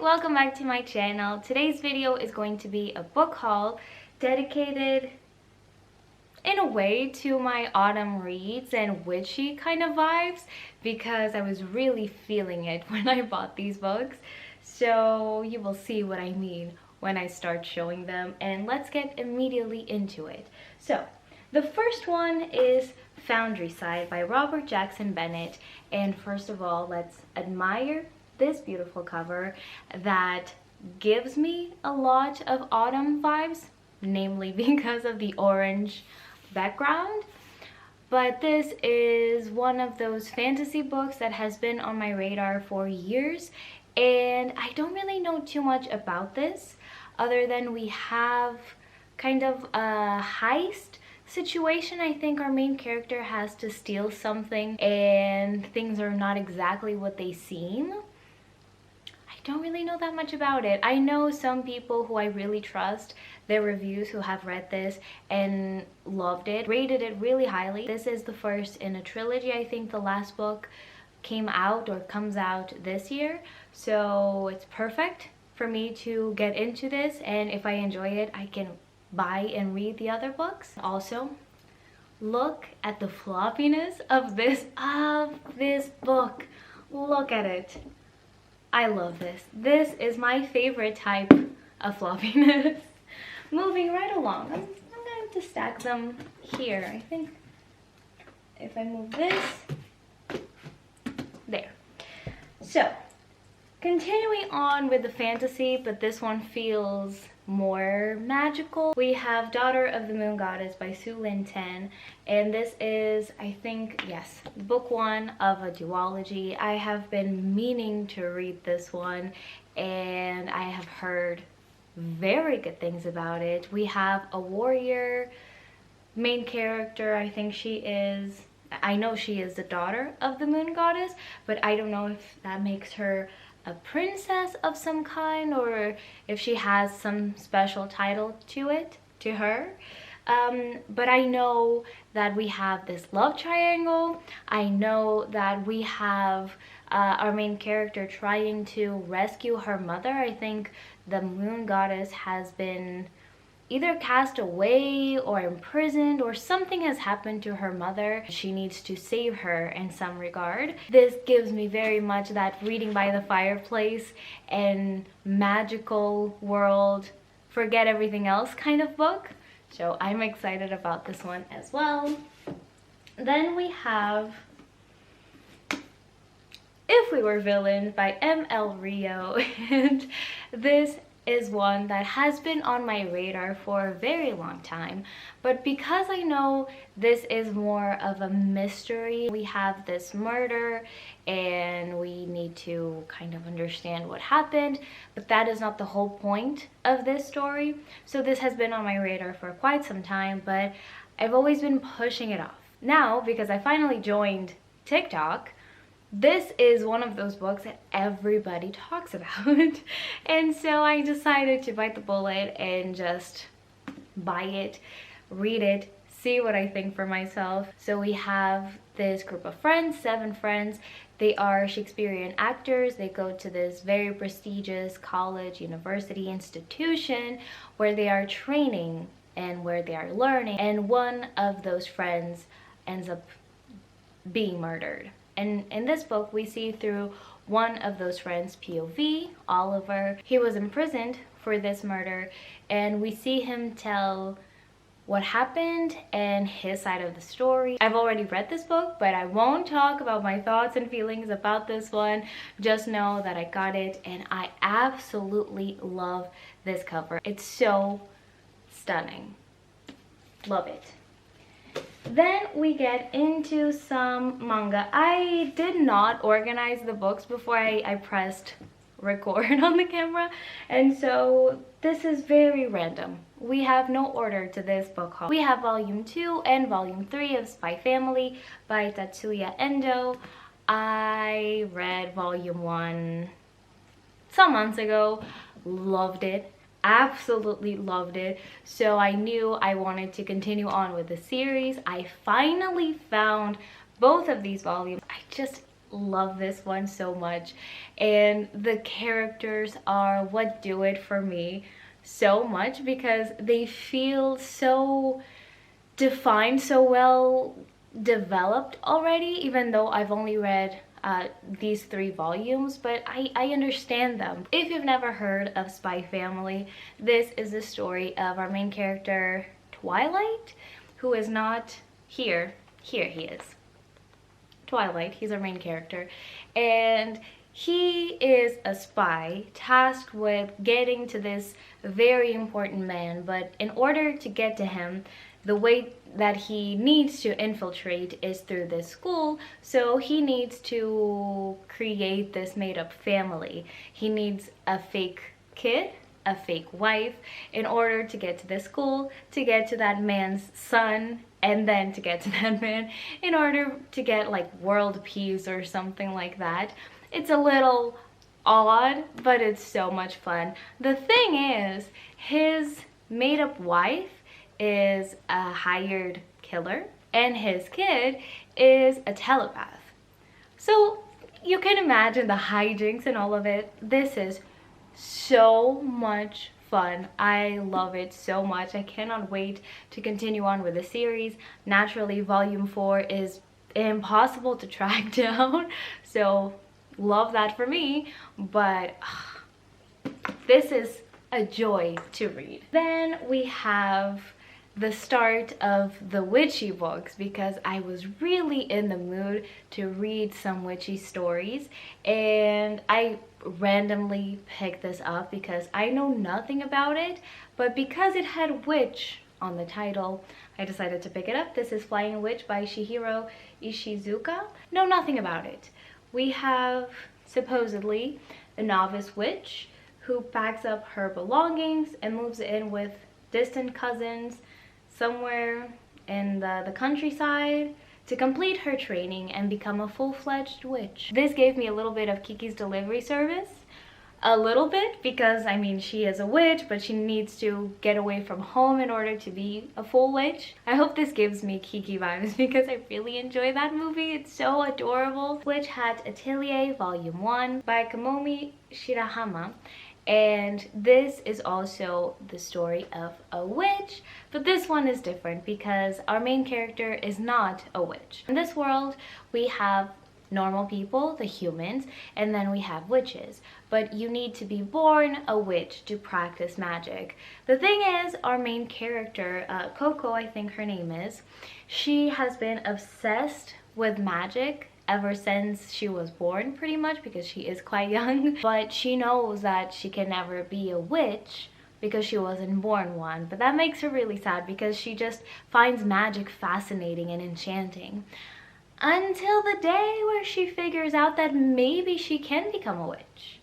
welcome back to my channel. Today's video is going to be a book haul dedicated in a way to my autumn reads and witchy kind of vibes because I was really feeling it when I bought these books. So you will see what I mean when I start showing them, and let's get immediately into it. So the first one is Foundry Side by Robert Jackson Bennett, and first of all, let's admire this beautiful cover that gives me a lot of autumn vibes, namely because of the orange background. But this is one of those fantasy books that has been on my radar for years, and I don't really know too much about this other than we have kind of a heist situation. I think our main character has to steal something and things are not exactly what they seem. I don't really know that much about it. I know some people who I really trust, their reviews, who have read this and loved it, rated it really highly. This is the first in a trilogy. I think the last book came out or comes out this year, so it's perfect for me to get into this, and if I enjoy it I can buy and read the other books. Also, look at the floppiness of this book. Look at it. I love this. This is my favorite type of floppiness. Moving right along, I'm going to stack them here. I think if I move this, there. So, continuing on with the fantasy, but this one feels more magical. We have Daughter of the Moon Goddess by Su Lin Ten, and this is, I think, yes, book one of a duology. I have been meaning to read this one and I have heard very good things about it. We have a warrior main character. I think I know she is the daughter of the Moon Goddess, but I don't know if that makes her a princess of some kind or if she has some special title to her. But I know that we have this love triangle. I know that we have our main character trying to rescue her mother. I think the Moon Goddess has been either cast away or imprisoned, or something has happened to her mother. She needs to save her in some regard. This gives me very much that reading by the fireplace and magical world, forget everything else kind of book. So I'm excited about this one as well. Then we have If We Were Villains by M.L. Rio, and this is one that has been on my radar for a very long time, but because I know this is more of a mystery, we have this murder and we need to kind of understand what happened, but that is not the whole point of this story. So this has been on my radar for quite some time, but I've always been pushing it off. Now, because I finally joined TikTok, this is one of those books that everybody talks about. And so I decided to bite the bullet and just buy it, read it, see what I think for myself. So we have this group of friends, 7 friends. They are Shakespearean actors. They go to this very prestigious college, university institution where they are training and where they are learning. And one of those friends ends up being murdered. And in this book, we see through one of those friends' POV, Oliver. He was imprisoned for this murder, and we see him tell what happened and his side of the story. I've already read this book, but I won't talk about my thoughts and feelings about this one. Just know that I got it, and I absolutely love this cover. It's so stunning. Love it. Then we get into some manga. I did not organize the books before I pressed record on the camera, and so this is very random. We have no order to this book haul. We have volume 2 and volume 3 of Spy Family by Tatsuya Endo. I read volume 1 some months ago, loved it. Absolutely loved it, so I knew I wanted to continue on with the series. I finally found both of these volumes. I just love this one so much, and the characters are what do it for me so much because they feel so defined, so well developed already, even though I've only read these 3 volumes, but I understand them. If you've never heard of Spy Family, this is the story of our main character, Twilight, who is not here. Here he is. Twilight, he's our main character. And he is a spy tasked with getting to this very important man, but in order to get to him, the way that he needs to infiltrate is through this school, so he needs to create this made-up family. He needs a fake kid, a fake wife, in order to get to this school, to get to that man's son, and then to get to that man in order to get like world peace or something like that. It's a little odd, but it's so much fun. The thing is, his made-up wife is a hired killer and his kid is a telepath. So you can imagine the hijinks and all of it. This is so much fun. I love it so much. I cannot wait to continue on with the series. Naturally, volume 4 is impossible to track down, so love that for me, but this is a joy to read. Then we have the start of the witchy books because I was really in the mood to read some witchy stories, and I randomly picked this up because I know nothing about it, but because it had witch on the title, I decided to pick it up. This is Flying Witch by Chihiro Ishizuka. Know nothing about it. We have supposedly a novice witch who packs up her belongings and moves in with distant cousins somewhere in the countryside to complete her training and become a full-fledged witch. This gave me a little bit of Kiki's Delivery Service. A little bit, because I mean she is a witch, but she needs to get away from home in order to be a full witch. I hope this gives me Kiki vibes because I really enjoy that movie. It's so adorable. Witch Hat Atelier Volume 1 by Kamomi Shirahama. And this is also the story of a witch, but this one is different because our main character is not a witch. In this world, we have normal people, the humans, and then we have witches. But you need to be born a witch to practice magic. The thing is, our main character, Coco, I think her name is, she has been obsessed with magic ever since she was born, pretty much, because she is quite young. But she knows that she can never be a witch because she wasn't born one. But that makes her really sad because she just finds magic fascinating and enchanting. Until the day where she figures out that maybe she can become a witch.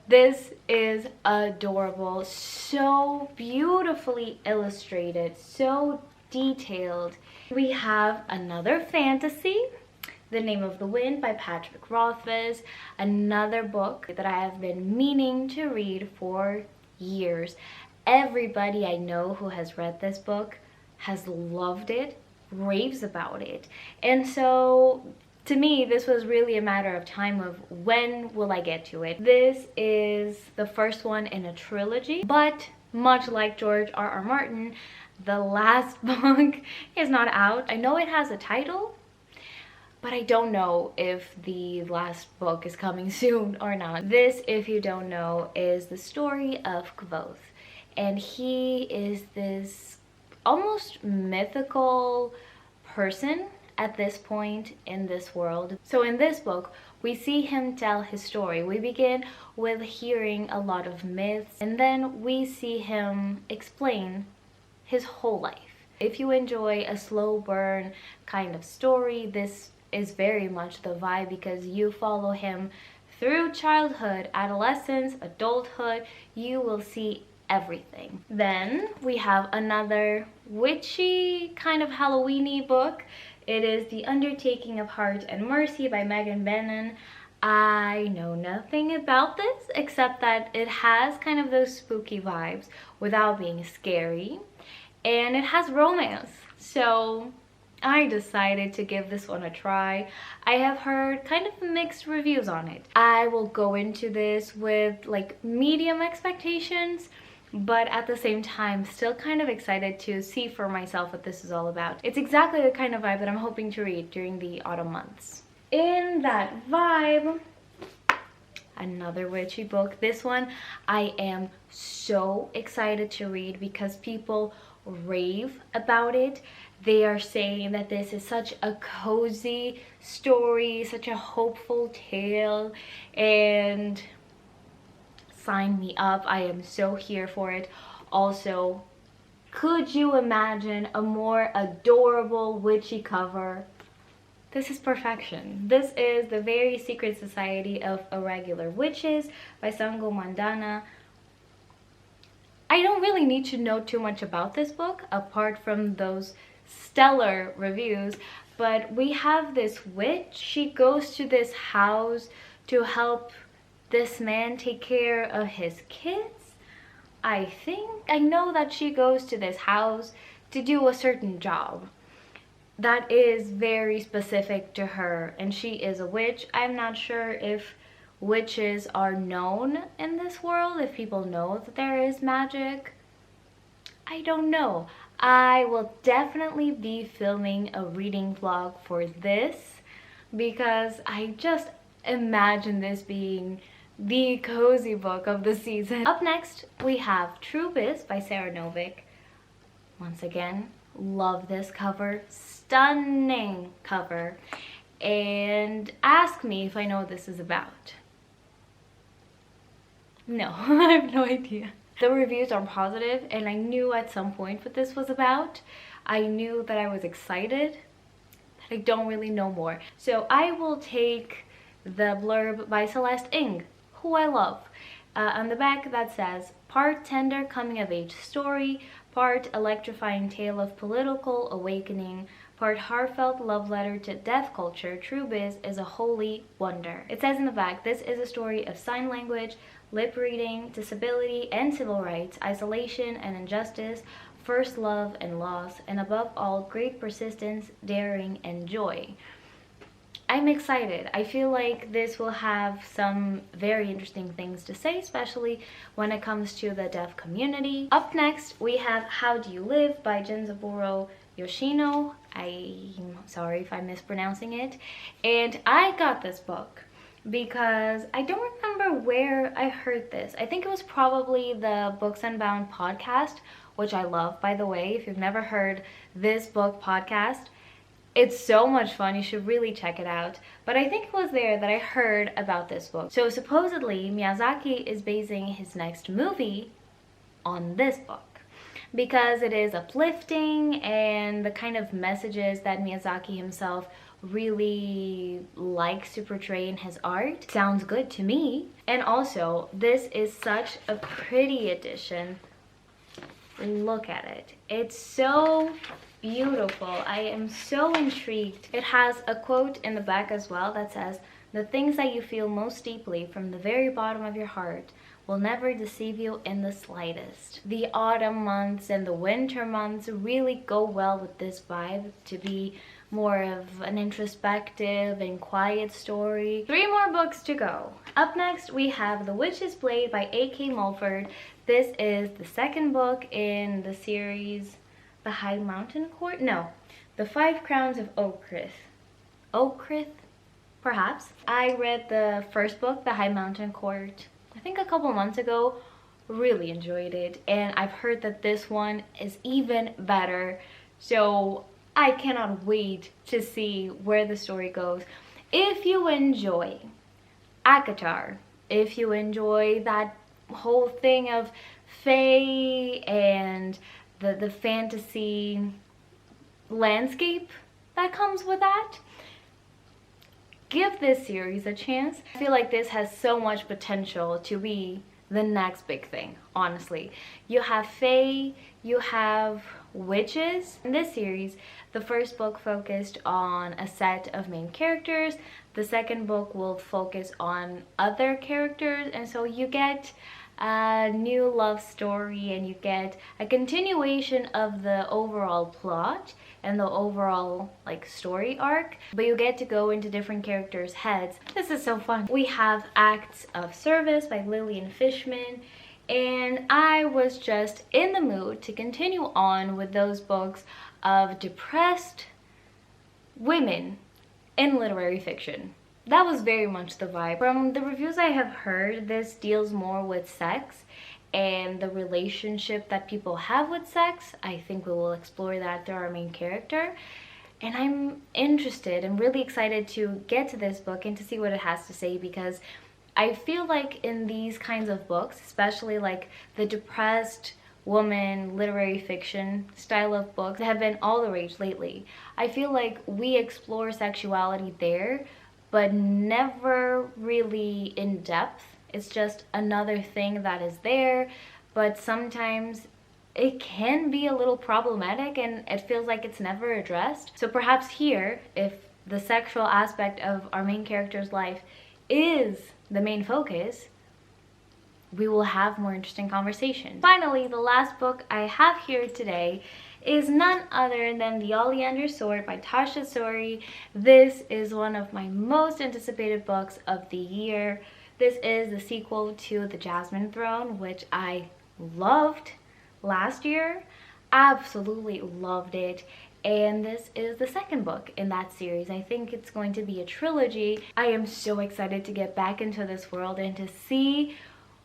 This is adorable, so beautifully illustrated, so detailed. We have another fantasy, The Name of the Wind by Patrick Rothfuss, another book that I have been meaning to read for years. Everybody I know who has read this book has loved it, raves about it, and so to me this was really a matter of time of when will I get to it. This is the first one in a trilogy, but much like George R.R. Martin, the last book is not out. I know it has a title, but I don't know if the last book is coming soon or not. This, if you don't know, is the story of Kvothe, and he is this almost mythical person at this point in this world. So in this book, we see him tell his story. We begin with hearing a lot of myths, and then we see him explain his whole life. If you enjoy a slow burn kind of story, this is very much the vibe because you follow him through childhood, adolescence, adulthood. You will see everything. Then we have another witchy kind of Halloween-y book. It is The Undertaking of Heart and Mercy by Megan Bennon. I know nothing about this except that it has kind of those spooky vibes without being scary, and it has romance. So I decided to give this one a try. I have heard kind of mixed reviews on it. I will go into this with like medium expectations, but at the same time still kind of excited to see for myself what this is all about. It's exactly the kind of vibe that I'm hoping to read during the autumn months. In that vibe, another witchy book. This one I am so excited to read because people rave about it. They are saying that this is such a cozy story, such a hopeful tale, and sign me up. I am so here for it. Also, could you imagine a more adorable witchy cover? This is perfection. This is The Very Secret Society of Irregular Witches by Sango Mandana. I don't really need to know too much about this book apart from those stellar reviews, but we have this witch. She goes to this house to help this man take care of his kids. I know that she goes to this house to do a certain job that is very specific to her, and she is a witch. I'm not sure if witches are known in this world, if people know that there is magic. I don't know. I will definitely be filming a reading vlog for this because I just imagine this being the cozy book of the season. Up next, we have True Biz by Sarah Novick. Once again, love this cover. Stunning cover. And ask me if I know what this is about. No, I have no idea. The reviews are positive, and I knew at some point what this was about. I knew that I was excited, but I don't really know more. So I will take the blurb by Celeste Ng, who I love. On the back that says, part tender coming-of-age story, part electrifying tale of political awakening, part heartfelt love letter to deaf culture, True Biz is a holy wonder. It says in the back, this is a story of sign language, lip reading, disability and civil rights, isolation and injustice, first love and loss, and above all, great persistence, daring, and joy. I'm excited. I feel like this will have some very interesting things to say, especially when it comes to the deaf community. Up next, we have How Do You Live by Genzaburo Yoshino. I'm sorry if I'm mispronouncing it. And I got this book because I don't remember where I heard this. I think it was probably the Books Unbound podcast, which I love, by the way. If you've never heard this book podcast, it's so much fun. You should really check it out. But I think it was there that I heard about this book. So supposedly Miyazaki is basing his next movie on this book because it is uplifting, and the kind of messages that Miyazaki himself really likes to portray in his art sounds good to me. And also, this is such a pretty edition. Look at it. It's so beautiful. I am so intrigued. It has a quote in the back as well that says, "The things that you feel most deeply from the very bottom of your heart will never deceive you in the slightest." The autumn months and the winter months really go well with this vibe to be more of an introspective and quiet story. 3 more books to go. Up next, we have The Witch's Blade by A.K. Mulford. This is the second book in the series The High Mountain Court? No, The 5 Crowns of Oakrith. Oakrith? Perhaps. I read the first book, The High Mountain Court, I think a couple months ago. Really enjoyed it, and I've heard that this one is even better, so I cannot wait to see where the story goes. If you enjoy ACOTAR, if you enjoy that whole thing of fae and the fantasy landscape that comes with that, give this series a chance. I feel like this has so much potential to be the next big thing, honestly. You have fae, you have witches. In this series, the first book focused on a set of main characters The second book will focus on other characters, and so you get a new love story and you get a continuation of the overall plot and the overall like story arc, but you get to go into different characters' heads. This is so fun. We have Acts of Service by Lillian Fishman, and I was just in the mood to continue on with those books of depressed women in literary fiction. That was very much the vibe. From the reviews I have heard, this deals more with sex and the relationship that people have with sex. I think we will explore that through our main character. And I'm interested and really excited to get to this book and to see what it has to say, because I feel like in these kinds of books, especially like the depressed woman literary fiction style of books that have been all the rage lately, I feel like we explore sexuality there, but never really in depth. It's just another thing that is there, but sometimes it can be a little problematic and it feels like it's never addressed. So perhaps here, if the sexual aspect of our main character's life is the main focus, we will have more interesting conversations. Finally, the last book I have here today is none other than The Oleander Sword by Tasha Sori. This is one of my most anticipated books of the year. This is the sequel to The Jasmine Throne, which I loved last year. Absolutely loved it. And this is the second book in that series. I think it's going to be a trilogy. I am so excited to get back into this world and to see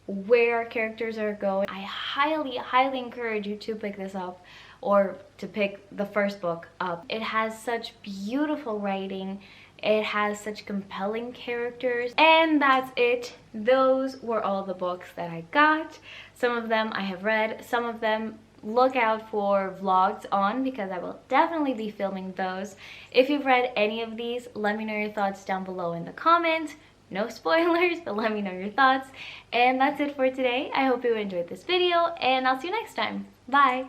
where our characters are going. I highly encourage you to pick this up, or to pick the first book up. It has such beautiful writing, it has such compelling characters, and that's it. Those were all the books that I got. Some of them I have read, some of them look out for vlogs on, because I will definitely be filming those. If you've read any of these, let me know your thoughts down below in the comments. No spoilers, but let me know your thoughts. And that's it for today. I hope you enjoyed this video, and I'll see you next time. Bye!